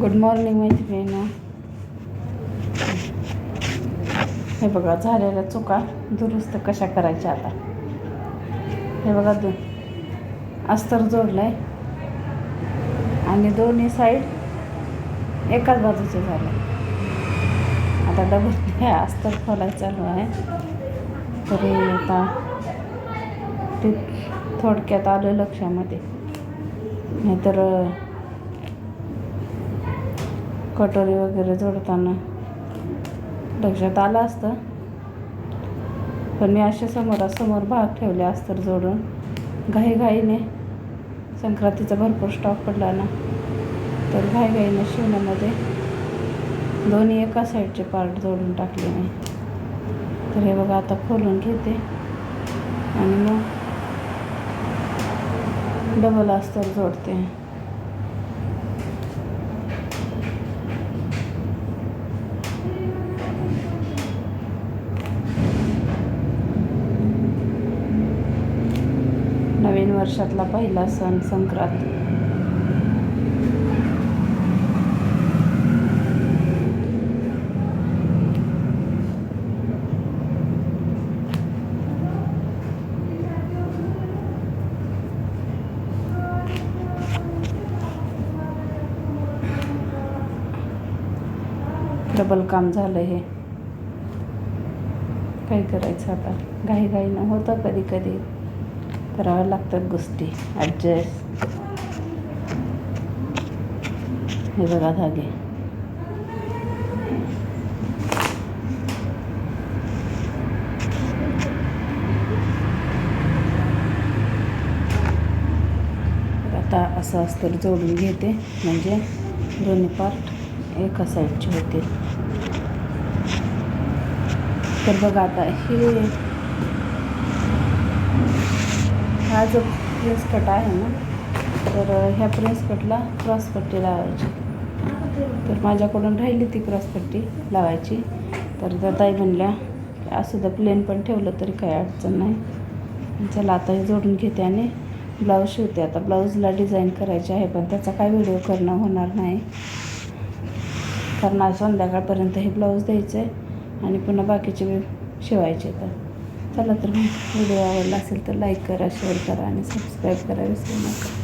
Good morning मैत्रिणींनो. हे बघा झालेल्या चुका दुरुस्त कशा करायच्या आता. हे बघा अस्तर जोडलंय आणि दोन्ही साईड एकाच बाजूचे झाले. आता डबल हे अस्तर खोलायचं चालू आहे. तरी आता ते थोडक्यात आलं लक्षामध्ये, नाहीतर कटोरी वगैरे जोडताना लक्षात आलं असतं. पण मी असे समोरासमोर भाग ठेवले अस्तर जोडून घाईघाईने. संक्रांतीचा भरपूर स्टॉक पडला ना, तर घाईघाईने शिवण्यामध्ये दोन्ही एका साईडचे पार्ट जोडून टाकले मी. तर हे बघा आता खोलून घेते आणि मग डबल अस्तर जोडते. नवीन वर्षातला पहिला सण संक्रांत. डबल काम झालं हे. काय करायचं आता, घाईघाईनं होतं कधी कधी, कराव्या लागतात गोष्टी ॲडजस्ट. हे बघा धागे. आता असं अस्तर जोडून घेते म्हणजे दोन्ही पार्ट एका साईडचे होतील. तर बघा आता हा जो प्रेस कट आहे ना, तर ह्या प्रेस कटला क्रॉसपट्टी लावायची. तर माझ्याकडून राहिली ती क्रॉसपट्टी लावायची. तर त्या ताई म्हणल्या असं तर प्लेन पण ठेवलं तरी काही अडचण नाही. चला आता हे जोडून घेते आणि ब्लाऊज शिवते. आता ब्लाऊजला डिझाईन करायची आहे, पण त्याचा काय व्हिडिओ करणं होणार नाही, कारण आज संध्याकाळपर्यंत हे ब्लाऊज द्यायचं आहे आणि पुन्हा बाकीचे शिवायचे. तर चला, तर मग व्हिडिओ आवडला असेल तर लाईक करा, शेअर करा आणि सबस्क्राईब करा विसरू नका.